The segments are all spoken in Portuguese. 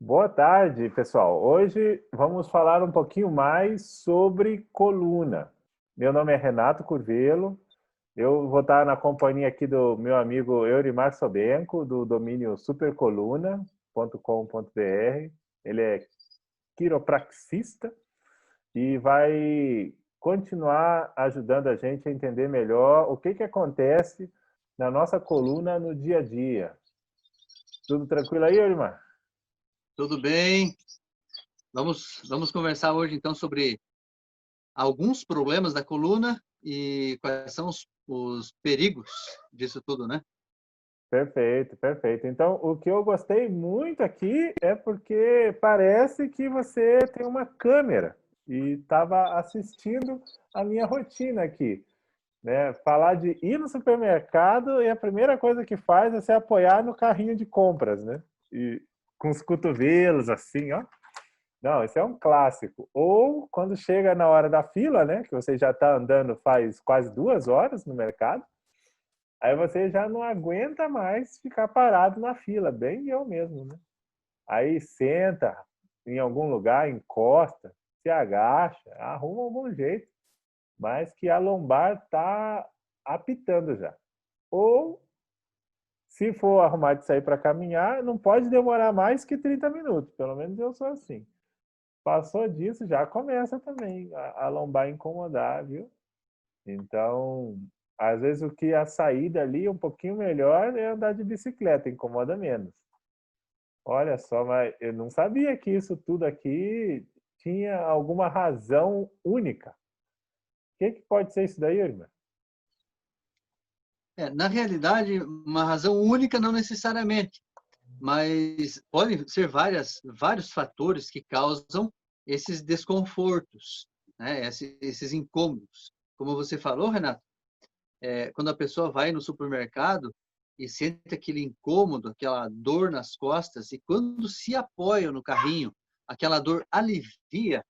Boa tarde, pessoal. Hoje vamos falar um pouquinho mais sobre coluna. Meu nome é Renato Curvelo. Eu vou estar na companhia aqui do meu amigo Eurimar Sobenco, do domínio supercoluna.com.br. Ele é quiropraxista e vai continuar ajudando a gente a entender melhor o que acontece na nossa coluna no dia a dia. Tudo tranquilo aí, Eurimar? Tudo bem? Vamos conversar hoje então sobre alguns problemas da coluna e quais são os perigos disso tudo, né? Perfeito, perfeito. Então, o que eu gostei muito aqui é porque parece que você tem uma câmera e estava assistindo a minha rotina aqui, né? Falar de ir no supermercado e a primeira coisa que faz é se apoiar no carrinho de compras, né? E com os cotovelos assim, ó. Não, esse é um clássico. Ou quando chega na hora da fila, né? Que você já está andando faz quase 2 horas no mercado. Aí você já não aguenta mais ficar parado na fila, bem eu mesmo, né? Aí senta em algum lugar, encosta, se agacha, arruma algum jeito, mas que a lombar tá apitando já. Ou, se for arrumar de sair para caminhar, não pode demorar mais que 30 minutos, pelo menos eu sou assim. Passou disso, já começa também a lombar incomodar, viu? Então, às vezes o que a saída ali um pouquinho melhor é andar de bicicleta, incomoda menos. Olha só, mas eu não sabia que isso tudo aqui tinha alguma razão única. O que pode ser isso daí, irmã? Na realidade, uma razão única não necessariamente, mas podem ser vários fatores que causam esses desconfortos, né? Esses incômodos. Como você falou, Renato, quando a pessoa vai no supermercado e sente aquele incômodo, aquela dor nas costas, e quando se apoia no carrinho, aquela dor alivia,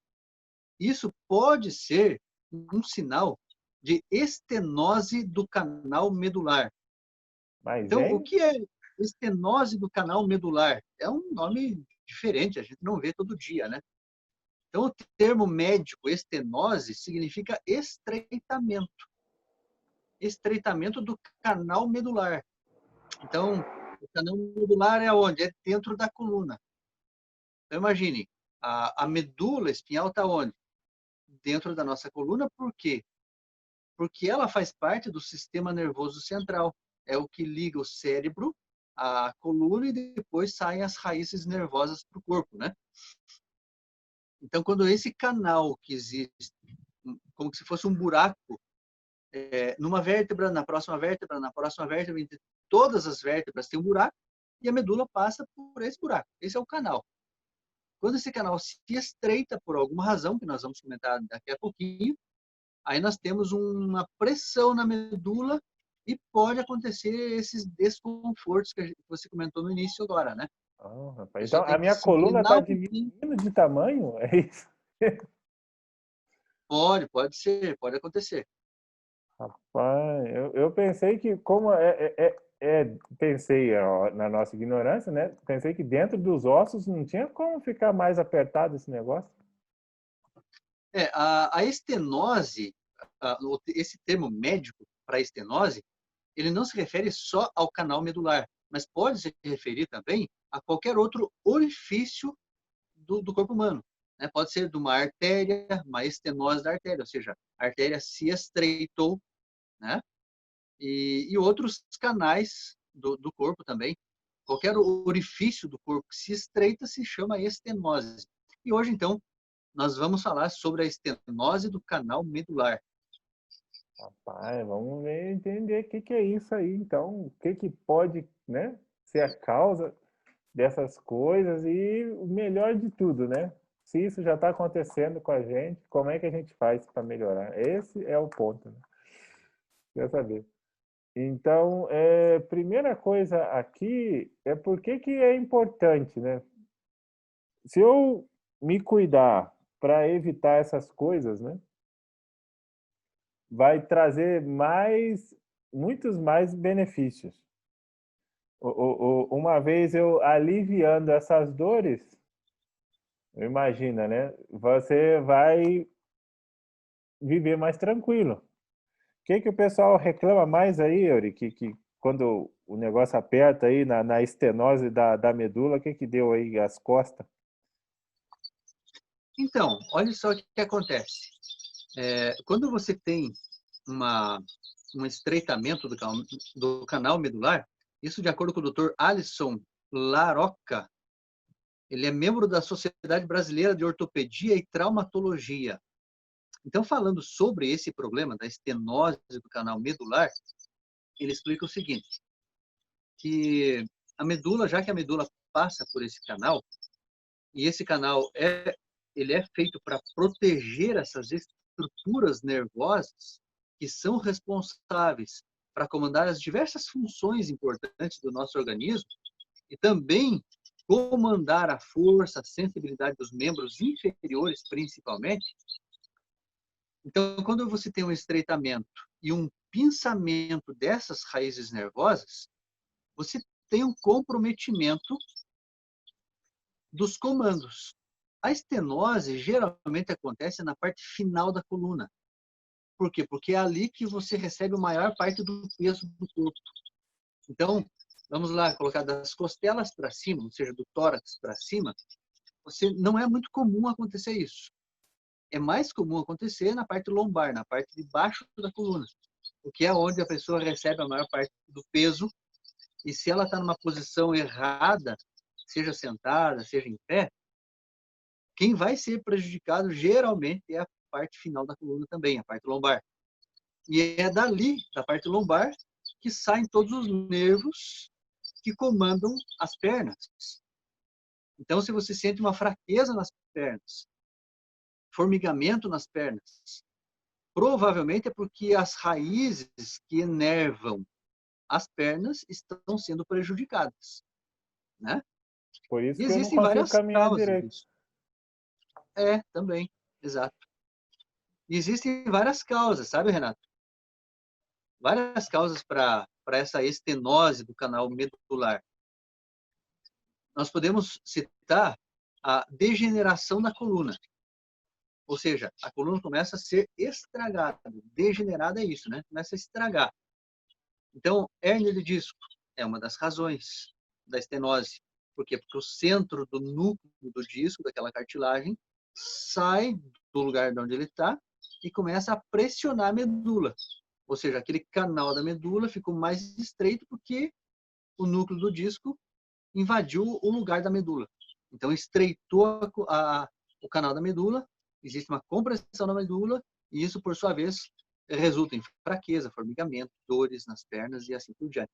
isso pode ser um sinal de estenose do canal medular. Mas, Então, o hein? que é estenose do canal medular? É um nome diferente, a gente não vê todo dia, né? Então, o termo médico estenose significa estreitamento. Estreitamento do canal medular. Então, o canal medular é onde? É dentro da coluna. Então, imagine, a medula espinhal está onde? Dentro da nossa coluna, por quê? Porque ela faz parte do sistema nervoso central. É o que liga o cérebro à coluna e depois saem as raízes nervosas para o corpo, né? Então, quando esse canal que existe, como se fosse um buraco, numa vértebra, na próxima vértebra, entre todas as vértebras tem um buraco, e a medula passa por esse buraco. Esse é o canal. Quando esse canal se estreita por alguma razão, que nós vamos comentar daqui a pouquinho, aí nós temos uma pressão na medula e pode acontecer esses desconfortos que você comentou no início agora, né? A Oh, rapaz. Então, pessoa a tem que minha se coluna inclinar está um pouquinho. diminuindo de tamanho? É isso? Pode ser, pode acontecer. Rapaz, eu pensei que, como pensei ó, na nossa ignorância, né? Pensei que dentro dos ossos não tinha como ficar mais apertado esse negócio. A estenose, esse termo médico para estenose, ele não se refere só ao canal medular, mas pode se referir também a qualquer outro orifício do corpo humano. Né? Pode ser de uma artéria, uma estenose da artéria, ou seja, a artéria se estreitou, né? E outros canais do corpo também. Qualquer orifício do corpo que se estreita se chama estenose. E hoje, então, nós vamos falar sobre a estenose do canal medular. Rapaz, vamos ver, entender o que é isso aí. Então, o que pode, né, ser a causa dessas coisas e o melhor de tudo, né? Se isso já está acontecendo com a gente, como é que a gente faz para melhorar? Esse é o ponto, né? Quer saber? Então, primeira coisa aqui é por que é importante, né? Se eu me cuidar para evitar essas coisas, né? Vai trazer muitos mais benefícios. Uma vez eu aliviando essas dores, Imagina, né? Você vai viver mais tranquilo. O que que o pessoal reclama mais aí, Yuri? Que quando o negócio aperta aí na estenose da medula, o que que deu aí as costas? Então, olha só o que acontece. Quando você tem uma, um estreitamento do canal medular, isso de acordo com o Dr. Alisson Laroca, ele é membro da Sociedade Brasileira de Ortopedia e Traumatologia. Então, falando sobre esse problema da estenose do canal medular, ele explica o seguinte, que a medula, já que a medula passa por esse canal, e esse canal ele é feito para proteger essas estruturas nervosas que são responsáveis para comandar as diversas funções importantes do nosso organismo e também comandar a força, a sensibilidade dos membros inferiores, principalmente. Então, quando você tem um estreitamento e um pinçamento dessas raízes nervosas, você tem um comprometimento dos comandos. A estenose geralmente acontece na parte final da coluna. Por quê? Porque é ali que você recebe a maior parte do peso do corpo. Então, vamos lá, colocar das costelas para cima, ou seja, do tórax para cima, não é muito comum acontecer isso. É mais comum acontecer na parte lombar, na parte de baixo da coluna, o que é onde a pessoa recebe a maior parte do peso. E se ela está numa posição errada, seja sentada, seja em pé, quem vai ser prejudicado geralmente é a parte final da coluna também, a parte lombar. E é dali, da parte lombar, que saem todos os nervos que comandam as pernas. Então, se você sente uma fraqueza nas pernas, formigamento nas pernas, provavelmente é porque as raízes que enervam as pernas estão sendo prejudicadas, né? Por isso E que eu não existem consigo várias caminhar causas direito. disso. Também, exato. E existem várias causas, sabe, Renato? Várias causas para essa estenose do canal medular. Nós podemos citar a degeneração da coluna. Ou seja, a coluna começa a ser estragada. Degenerada é isso, né? Começa a estragar. Então, hérnia de disco é uma das razões da estenose. Por quê? Porque o centro do núcleo do disco, daquela cartilagem, sai do lugar de onde ele está e começa a pressionar a medula. Ou seja, aquele canal da medula ficou mais estreito porque o núcleo do disco invadiu o lugar da medula. Então, estreitou o canal da medula, existe uma compressão na medula, e isso, por sua vez, resulta em fraqueza, formigamento, dores nas pernas e assim por diante.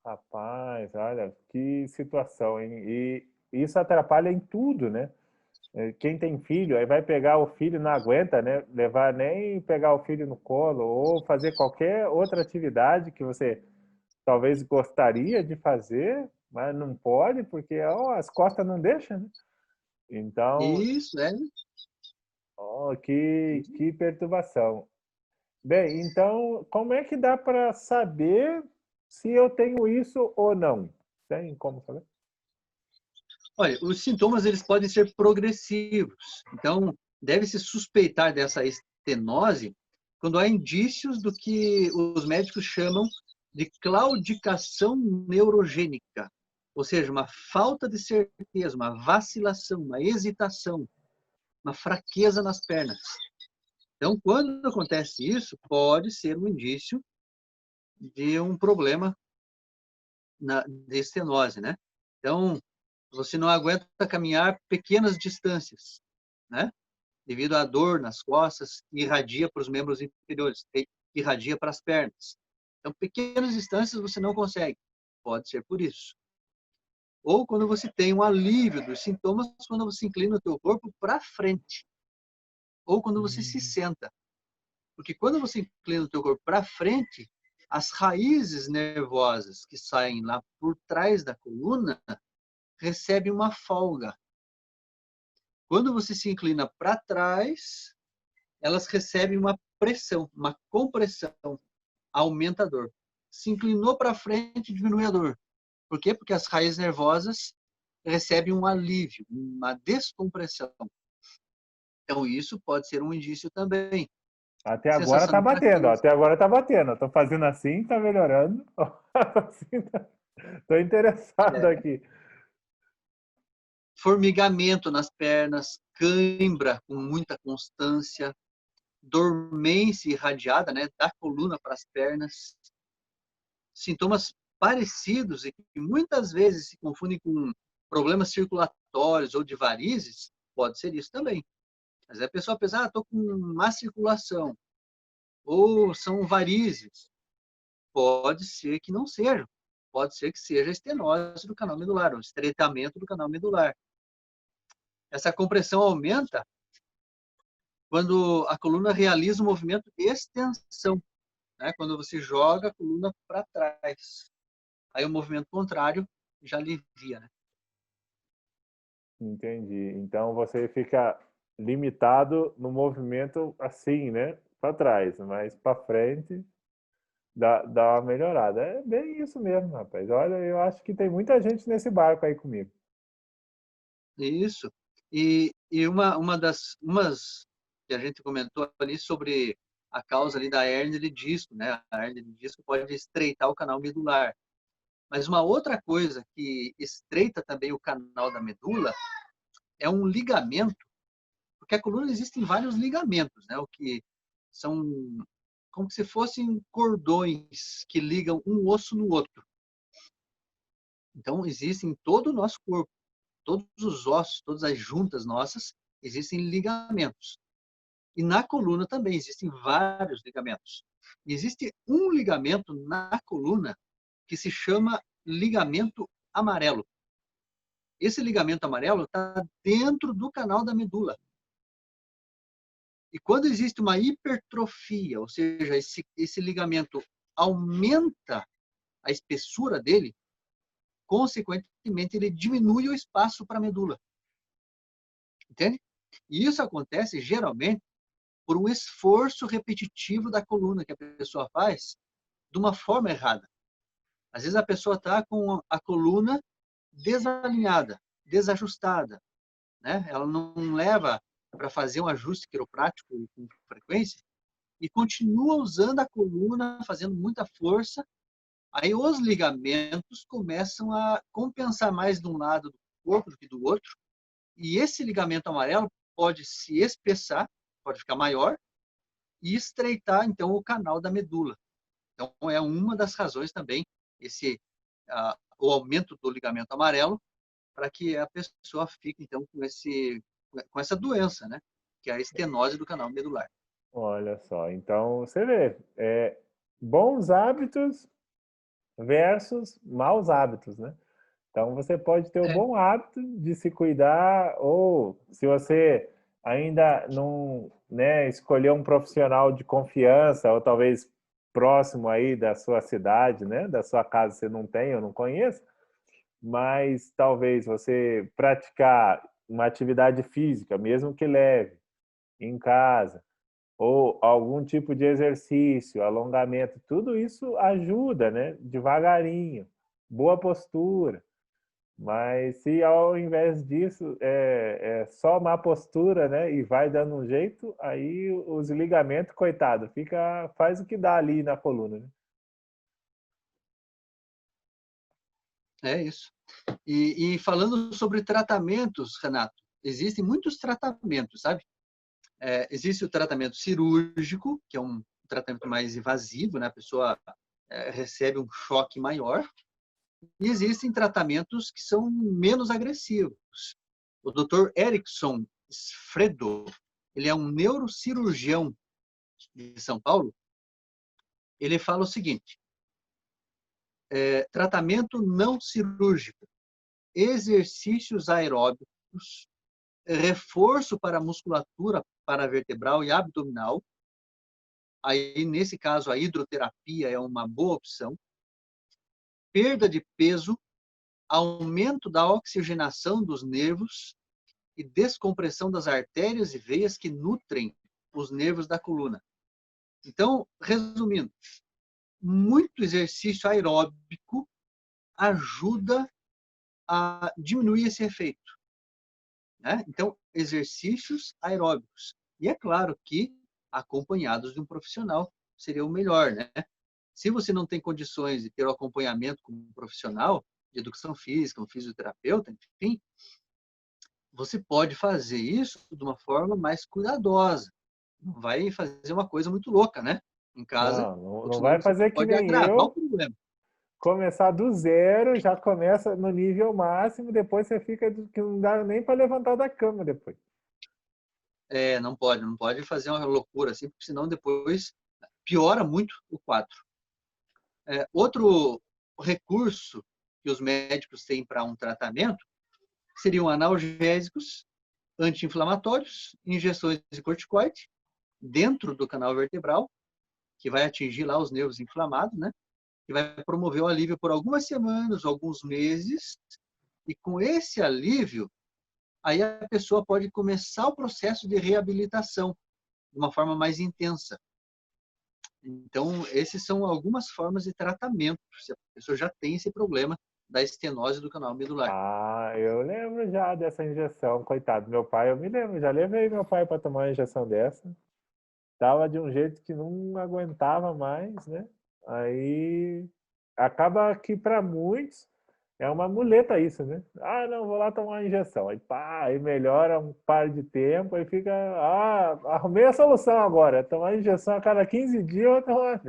Rapaz, olha, que situação, hein? E isso atrapalha em tudo, né? Quem tem filho, aí vai pegar o filho, não aguenta, né? Levar nem pegar o filho no colo, ou fazer qualquer outra atividade que você talvez gostaria de fazer, mas não pode, porque ó, as costas não deixam, né? Então, Isso, é. ó, que perturbação. Bem, então, como é que dá para saber se eu tenho isso ou não? Tem como saber? Olha, os sintomas eles podem ser progressivos. Então, deve-se suspeitar dessa estenose quando há indícios do que os médicos chamam de claudicação neurogênica, ou seja, uma falta de certeza, uma vacilação, uma hesitação, uma fraqueza nas pernas. Então, quando acontece isso, pode ser um indício de um problema de estenose, né? Então, você não aguenta caminhar pequenas distâncias, né? Devido à dor nas costas, irradia para os membros inferiores, irradia para as pernas. Então, pequenas distâncias você não consegue. Pode ser por isso. Ou quando você tem um alívio dos sintomas, quando você inclina o teu corpo para frente. Ou quando você se senta. Porque quando você inclina o teu corpo para frente, as raízes nervosas que saem lá por trás da coluna recebem uma folga. Quando você se inclina para trás, elas recebem uma pressão, uma compressão, aumenta a dor. Se inclinou para frente, diminui a dor. Por quê? Porque as raízes nervosas recebe um alívio, uma descompressão. Então, isso pode ser um indício também. Até agora Sensação tá de batendo, ó. fraqueza. Até agora tá batendo. Eu tô fazendo assim, tá melhorando. Assim, tô interessado É, aqui. formigamento nas pernas, cãibra com muita constância, dormência irradiada, né, da coluna para as pernas, sintomas parecidos e que muitas vezes se confundem com problemas circulatórios ou de varizes, pode ser isso também. Mas a pessoa pensa, estou com má circulação, ou são varizes. Pode ser que não seja. Pode ser que seja estenose do canal medular, um estreitamento do canal medular. Essa compressão aumenta quando a coluna realiza um movimento de extensão, né? Quando você joga a coluna para trás. Aí o movimento contrário já alivia, né? Entendi. Então você fica limitado no movimento assim, né? Para trás, mas para frente dá uma melhorada. É bem isso mesmo, rapaz. Olha, eu acho que tem muita gente nesse barco aí comigo. Isso. E umas que a gente comentou ali sobre a causa ali da hérnia de disco, né? A hérnia de disco pode estreitar o canal medular. Mas uma outra coisa que estreita também o canal da medula é um ligamento, porque a coluna existem vários ligamentos, né? O que são como se fossem cordões que ligam um osso no outro. Então, existem em todo o nosso corpo, todos os ossos, todas as juntas nossas, existem ligamentos. E na coluna também existem vários ligamentos. E existe um ligamento na coluna que se chama ligamento amarelo. Esse ligamento amarelo está dentro do canal da medula. E quando existe uma hipertrofia, ou seja, esse ligamento aumenta a espessura dele, consequentemente ele diminui o espaço para a medula. Entende? E isso acontece geralmente por um esforço repetitivo da coluna que a pessoa faz de uma forma errada. Às vezes a pessoa está com a coluna desalinhada, desajustada, né? Ela não leva para fazer um ajuste quiroprático com frequência e continua usando a coluna, fazendo muita força. Aí os ligamentos começam a compensar mais de um lado do corpo do que do outro, e esse ligamento amarelo pode se espessar, pode ficar maior e estreitar então o canal da medula. Então é uma das razões também o aumento do ligamento amarelo para que a pessoa fique então com essa doença, né? Que é a estenose do canal medular. Olha só, então você vê, bons hábitos versus maus hábitos, né? Então você pode ter o É, bom hábito de se cuidar, ou se você ainda não, né, escolheu um profissional de confiança, ou talvez próximo aí da sua cidade, né, da sua casa você não tem, eu não conheço, mas talvez você praticar uma atividade física, mesmo que leve, em casa, ou algum tipo de exercício, alongamento, tudo isso ajuda, né? Devagarinho, boa postura. Mas se ao invés disso é só má postura, né? E vai dando um jeito, aí os ligamentos, coitado, faz o que dá ali na coluna, né? é isso. E falando sobre tratamentos, Renato, existem muitos tratamentos, sabe? Existe o tratamento cirúrgico, que é um tratamento mais invasivo, né? A pessoa recebe um choque maior. E existem tratamentos que são menos agressivos. O Dr. Erickson Sfredo, ele é um neurocirurgião de São Paulo. Ele fala o seguinte: tratamento não cirúrgico, exercícios aeróbicos, reforço para a musculatura paravertebral e abdominal. Aí, nesse caso, a hidroterapia é uma boa opção. Perda de peso, aumento da oxigenação dos nervos e descompressão das artérias e veias que nutrem os nervos da coluna. Então, resumindo, muito exercício aeróbico ajuda a diminuir esse efeito, né? Então, exercícios aeróbicos. E é claro que acompanhados de um profissional seria o melhor, né? Se você não tem condições de ter o acompanhamento com um profissional de educação física, um fisioterapeuta, enfim, você pode fazer isso de uma forma mais cuidadosa. Não vai fazer uma coisa muito louca, né? Em casa, Não, porque não senão vai você fazer que pode nem agravar o eu, problema. começar do zero, já começa no nível máximo, depois você fica que não dá nem para levantar da cama depois. Não pode fazer uma loucura assim, porque senão depois piora muito o quadro. Outro recurso que os médicos têm para um tratamento seriam analgésicos, anti-inflamatórios, injeções de corticoide dentro do canal vertebral, que vai atingir lá os nervos inflamados, né? Que vai promover o alívio por algumas semanas, alguns meses, e com esse alívio, aí a pessoa pode começar o processo de reabilitação de uma forma mais intensa. Então, esses são algumas formas de tratamento, se a pessoa já tem esse problema da estenose do canal medular. Ah, eu lembro já dessa injeção, coitado. Meu pai, eu me lembro, já levei meu pai para tomar uma injeção dessa. Tava de um jeito que não aguentava mais, né? Aí acaba que para muitos é uma muleta isso, né? Ah, não, vou lá tomar uma injeção. Aí pá, aí melhora um par de tempo, aí fica, arrumei a solução agora, tomar injeção a cada 15 dias, eu vou tomar.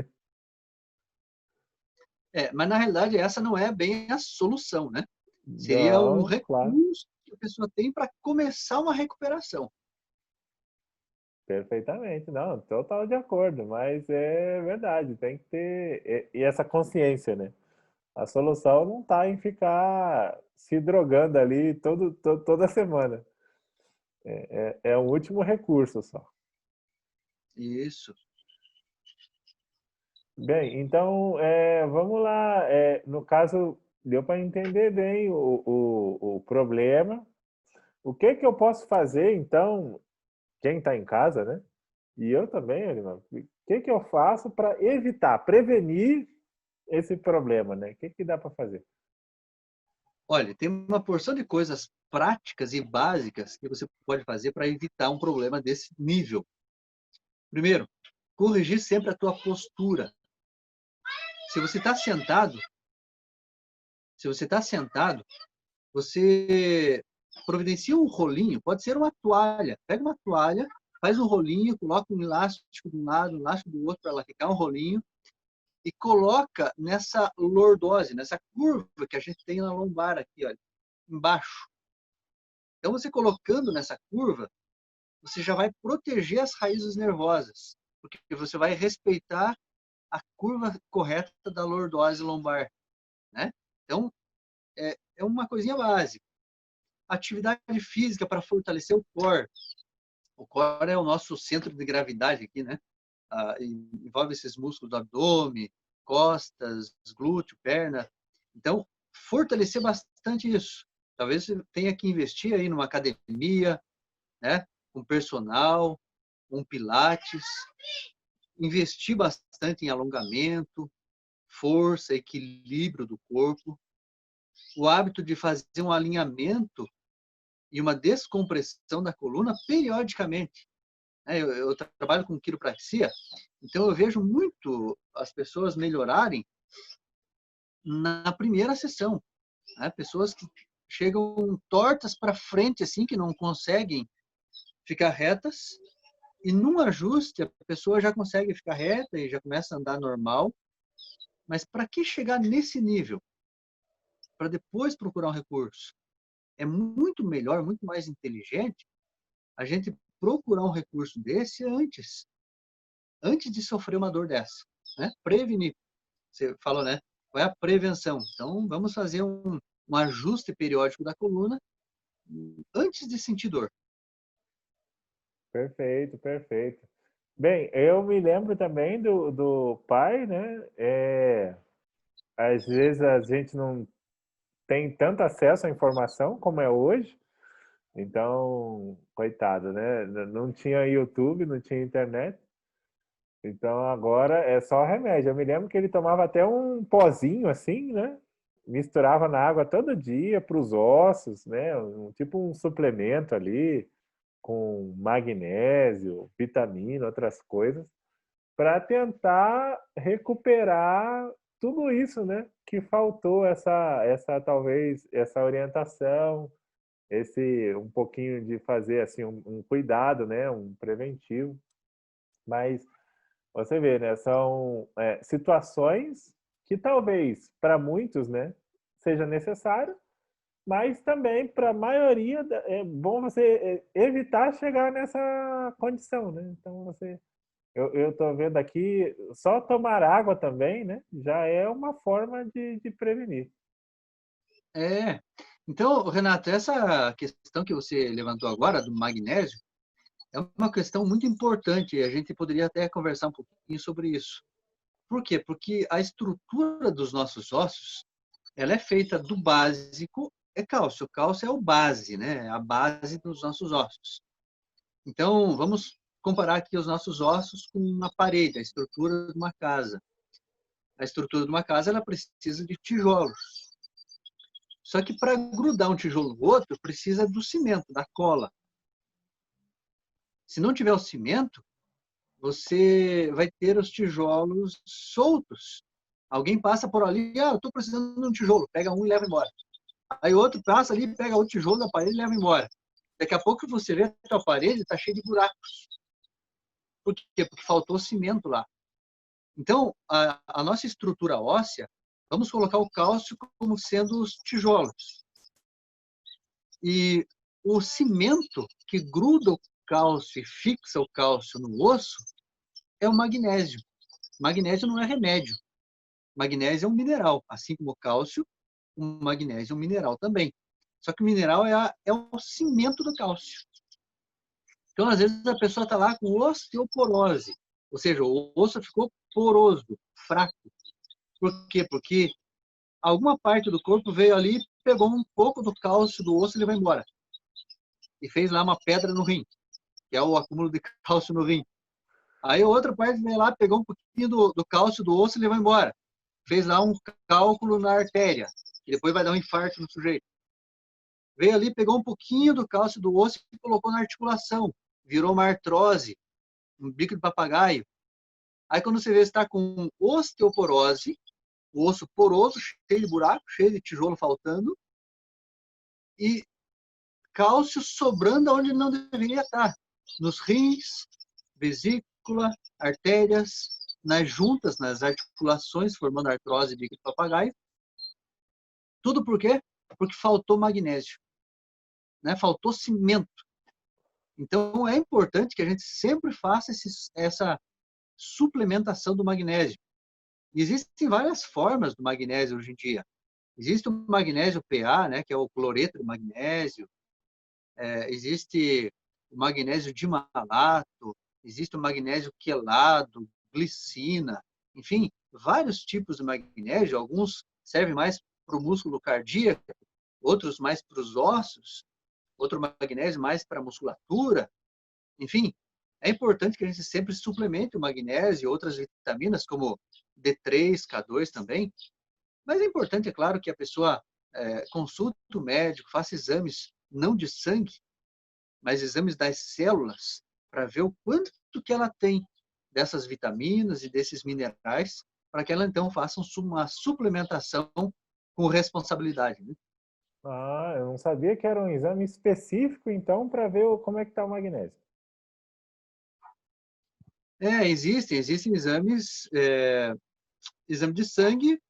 Mas na realidade essa não é bem a solução, né? Seria um Não, claro. recurso que a pessoa tem para começar uma recuperação. Perfeitamente, não, total de acordo, mas é verdade, tem que ter e essa consciência, né? A solução não está em ficar se drogando ali toda semana. É o último recurso só. Isso. Bem, então vamos lá. No caso, deu para entender bem o problema. O que que eu posso fazer, então, quem está em casa, né? E eu também, Alimar, o que que eu faço para evitar, prevenir esse problema, né? O que que dá para fazer? Olha, tem uma porção de coisas práticas e básicas que você pode fazer para evitar um problema desse nível. Primeiro, corrigir sempre a tua postura. Se você está sentado, se você está sentado, você providencia um rolinho, pode ser uma toalha. Pega uma toalha, faz um rolinho, coloca um elástico de um lado, um elástico do outro para ela ficar um rolinho e coloca nessa lordose, nessa curva que a gente tem na lombar aqui, olha, embaixo. Então, você colocando nessa curva, você já vai proteger as raízes nervosas, porque você vai respeitar a curva correta da lordose lombar, né? Então, é uma coisinha básica. Atividade física para fortalecer o core. O core é o nosso centro de gravidade aqui, né? Envolve esses músculos do abdômen, costas, glúteo, perna. Então, fortalecer bastante isso. Talvez você tenha que investir aí numa academia, né? Um personal, um pilates, investir bastante em alongamento, força, equilíbrio do corpo, o hábito de fazer um alinhamento e uma descompressão da coluna periodicamente. Eu trabalho com quiropraxia, então eu vejo muito as pessoas melhorarem na primeira sessão. Né? Pessoas que chegam tortas para frente, assim, que não conseguem ficar retas, e num ajuste a pessoa já consegue ficar reta e já começa a andar normal. Mas para que chegar nesse nível? Para depois procurar um recurso? É muito melhor, muito mais inteligente a gente procurar um recurso desse antes de sofrer uma dor dessa, né? Prevenir. Você falou, né? Qual é a prevenção? Então, vamos fazer um ajuste periódico da coluna antes de sentir dor. Perfeito, perfeito. Bem, eu me lembro também do pai, né? Às vezes a gente não tem tanto acesso à informação como é hoje, então, coitado, né? Não tinha YouTube, não tinha internet, então agora é só remédio. Eu me lembro que ele tomava até um pozinho assim, né? misturava na água todo dia para os ossos, né? Tipo um suplemento ali com magnésio, vitamina, outras coisas, para tentar recuperar tudo isso, né? Que faltou essa talvez essa orientação, esse um pouquinho de fazer assim um cuidado, né? Um preventivo, mas você vê, né? São situações que talvez para muitos, né, seja necessário, mas também para a maioria é bom você evitar chegar nessa condição, né? Então eu estou vendo aqui, só tomar água também, né? Já é uma forma de prevenir. É. Então, Renato, essa questão que você levantou agora do magnésio é uma questão muito importante. E a gente poderia até conversar um pouquinho sobre isso. Por quê? Porque a estrutura dos nossos ossos, ela é feita do básico, é cálcio. O cálcio é o base, né? A base dos nossos ossos. Então, vamos comparar aqui os nossos ossos com uma parede, a estrutura de uma casa. A estrutura de uma casa, ela precisa de tijolos. Só que para grudar um tijolo no outro, precisa do cimento, da cola. Se não tiver o cimento, você vai ter os tijolos soltos. Alguém passa por ali, eu estou precisando de um tijolo, pega um e leva embora. Aí outro passa ali, pega o tijolo da parede e leva embora. Daqui a pouco você vê a tua parede está cheia de buracos. Por quê? Porque faltou cimento lá. Então, a nossa estrutura óssea, vamos colocar o cálcio como sendo os tijolos. E o cimento que gruda o cálcio e fixa o cálcio no osso é o magnésio. Magnésio não é remédio. Magnésio é um mineral, assim como o cálcio, o magnésio é um mineral também. Só que o mineral é o cimento do cálcio. Então, às vezes, a pessoa está lá com osteoporose, ou seja, o osso ficou poroso, fraco. Por quê? Porque alguma parte do corpo veio ali, pegou um pouco do cálcio do osso e ele vai embora. E fez lá uma pedra no rim, que é o acúmulo de cálcio no rim. Aí a outra parte veio lá, pegou um pouquinho do cálcio do osso e levou embora. Fez lá um cálculo na artéria, que depois vai dar um infarto no sujeito. Veio ali, pegou um pouquinho do cálcio do osso e colocou na articulação. Virou uma artrose, um bico de papagaio. Aí quando você vê, você está com osteoporose, o osso poroso, cheio de buraco, cheio de tijolo faltando, e cálcio sobrando onde não deveria estar. Nos rins, vesícula, artérias, nas juntas, nas articulações, formando artrose e bico de papagaio. Tudo por quê? Porque faltou magnésio, né? Faltou cimento. Então, é importante que a gente sempre faça essa suplementação do magnésio. E existem várias formas do magnésio hoje em dia. Existe o magnésio PA, né, que é o cloreto de magnésio. Existe o magnésio dimalato. Existe o magnésio quelado, glicina. Enfim, vários tipos de magnésio. Alguns servem mais para o músculo cardíaco, outros mais para os ossos, outro magnésio mais para a musculatura. Enfim, é importante que a gente sempre suplemente o magnésio e outras vitaminas, como D3, K2 também. Mas é importante, é claro, que a pessoa consulte o médico, faça exames, não de sangue, mas exames das células, para ver o quanto que ela tem dessas vitaminas e desses minerais, para que ela, então, faça uma suplementação com responsabilidade. Né? Ah, eu não sabia que era um exame específico, então, para ver como é que está o magnésio. Existem exames, exame de sangue.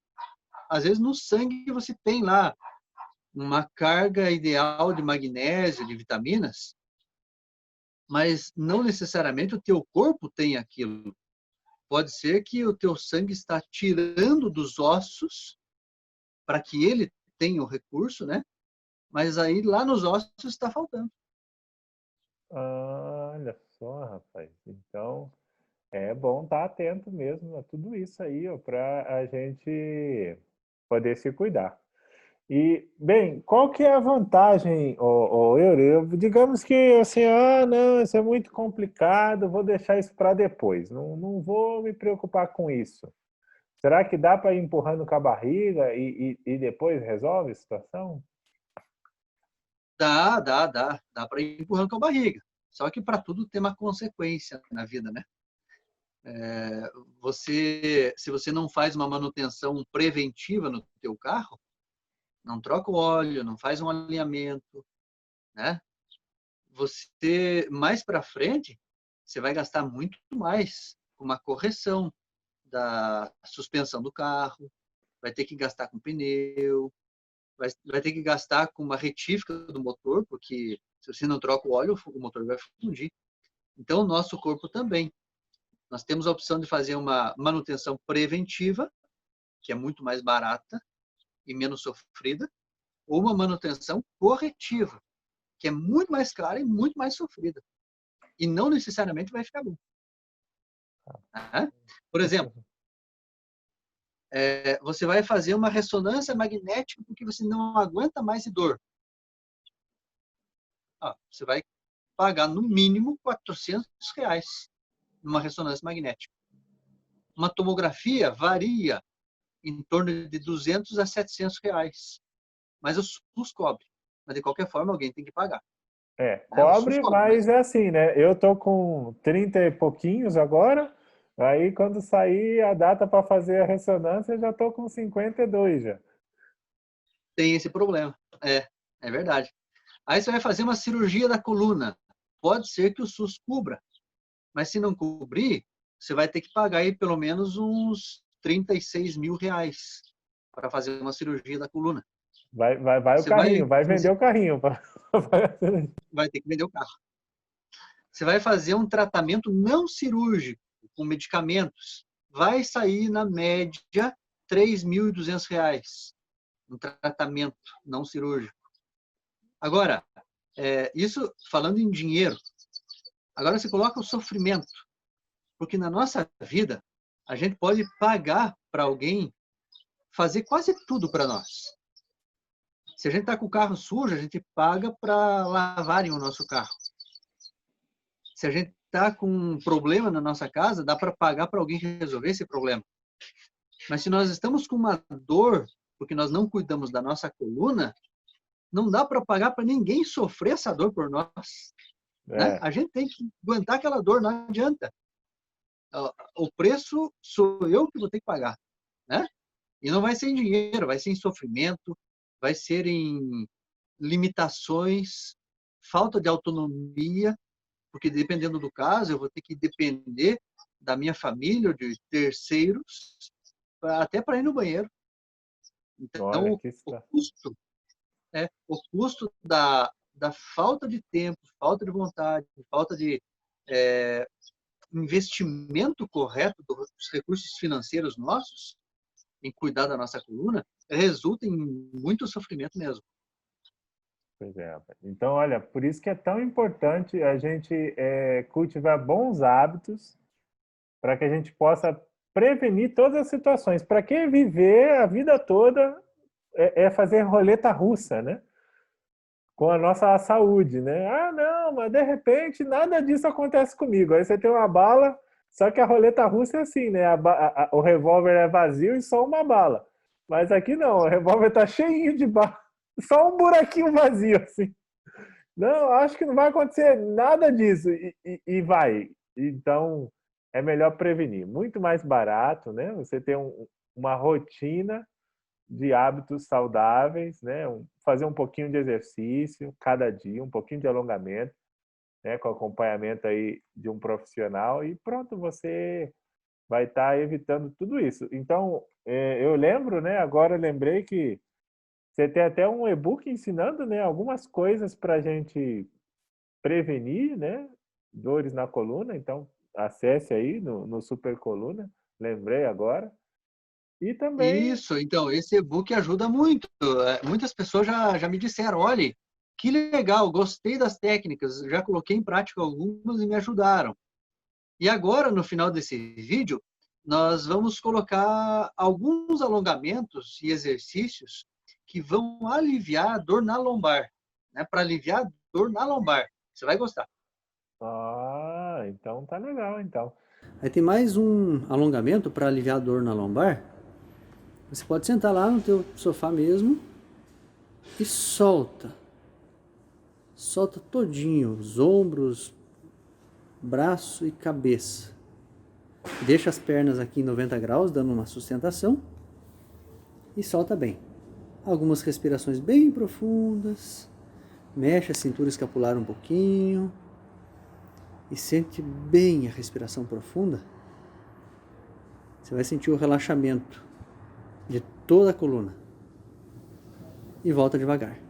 Às vezes no sangue você tem lá uma carga ideal de magnésio, de vitaminas, mas não necessariamente o teu corpo tem aquilo. Pode ser que o teu sangue está tirando dos ossos para que ele tenha o recurso, né? Mas aí lá nos ossos está faltando. Ah, olha só, rapaz. Então, é bom estar atento mesmo a tudo isso aí, para a gente poder se cuidar. E, bem, qual que é a vantagem, digamos que assim, não, isso é muito complicado, vou deixar isso para depois, não vou me preocupar com isso. Será que dá para ir empurrando com a barriga e depois resolve a situação? Dá para ir empurrando com a barriga. Só que para tudo tem uma consequência na vida, né? Se você não faz uma manutenção preventiva no teu carro, não troca o óleo, não faz um alinhamento, né? Você, mais para frente, você vai gastar muito mais com uma correção da suspensão do carro, vai ter que gastar com pneu, vai ter que gastar com uma retífica do motor, porque se você não troca o óleo, o motor vai fundir. Então, o nosso corpo também. Nós temos a opção de fazer uma manutenção preventiva, que é muito mais barata e menos sofrida, ou uma manutenção corretiva, que é muito mais cara e muito mais sofrida. E não necessariamente vai ficar bom. Por exemplo, você vai fazer uma ressonância magnética porque você não aguenta mais de dor. Você vai pagar no mínimo R$ 400 numa ressonância magnética. Uma tomografia varia em torno de R$ 200 a R$ 700. Mas o SUS cobre. Mas de qualquer forma alguém tem que pagar. O SUS Cobre, cobre, mas é assim, né? Eu tô com 30 e pouquinhos agora, aí quando sair a data para fazer a ressonância, eu já tô com 52 já. tem esse problema. É verdade. Aí você vai fazer uma cirurgia da coluna. Pode ser que o SUS cubra. Mas se não cobrir, você vai ter que pagar aí pelo menos uns R$ 36 mil para fazer uma cirurgia da coluna. Vai o carrinho, vai vender o carrinho. Vai ter que vender o carro. Você vai fazer um tratamento não cirúrgico, com medicamentos. Vai sair, na média, R$ 3.200. Um tratamento não cirúrgico. Agora, isso falando em dinheiro. Agora você coloca o sofrimento. Porque na nossa vida, a gente pode pagar para alguém fazer quase tudo para nós. Se a gente está com o carro sujo, a gente paga para lavarem o nosso carro. Se a gente está com um problema na nossa casa, dá para pagar para alguém resolver esse problema. Mas se nós estamos com uma dor, porque nós não cuidamos da nossa coluna, não dá para pagar para ninguém sofrer essa dor por nós. Né? A gente tem que aguentar aquela dor, não adianta. O preço sou eu que vou ter que pagar. Né? E não vai ser em dinheiro, vai ser em sofrimento, vai ser em limitações, falta de autonomia, porque dependendo do caso, eu vou ter que depender da minha família ou de terceiros, até para ir no banheiro. Então, o custo da falta de tempo, falta de vontade, falta de investimento correto dos recursos financeiros nossos em cuidar da nossa coluna, resulta em muito sofrimento mesmo. Pois é. Então, olha, por isso que é tão importante a gente cultivar bons hábitos para que a gente possa prevenir todas as situações. Para quem viver a vida toda fazer roleta russa, né? Com a nossa saúde, né? Ah, não, mas de repente nada disso acontece comigo. Aí você tem uma bala, só que a roleta russa é assim, né? O revólver é vazio e só uma bala. Mas aqui não, o revólver tá cheinho de bala, só um buraquinho vazio, assim. Não, acho que não vai acontecer nada disso. E vai. Então, é melhor prevenir. Muito mais barato, né? Você ter uma rotina de hábitos saudáveis, né? Fazer um pouquinho de exercício cada dia, um pouquinho de alongamento, né? Com acompanhamento aí de um profissional e pronto, você vai estar evitando tudo isso. Então, eu lembro, né? Agora eu lembrei que você tem até um e-book ensinando, né? Algumas coisas para a gente prevenir, né? Dores na coluna. Então, acesse aí no Super Coluna. Lembrei agora. E também Isso, então, esse e-book ajuda muito. Muitas pessoas já me disseram, olha, que legal, gostei das técnicas, já coloquei em prática algumas e me ajudaram. E agora, no final desse vídeo, nós vamos colocar alguns alongamentos e exercícios que vão aliviar a dor na lombar, né? Para aliviar a dor na lombar. Você vai gostar. então tá legal, então. Aí tem mais um alongamento para aliviar a dor na lombar. Você pode sentar lá no teu sofá mesmo e solta. Solta todinho, os ombros, braço e cabeça. Deixa as pernas aqui em 90 graus, dando uma sustentação. E solta bem. Algumas respirações bem profundas. Mexe a cintura escapular um pouquinho. E sente bem a respiração profunda. Você vai sentir o relaxamento de toda a coluna. E volta devagar.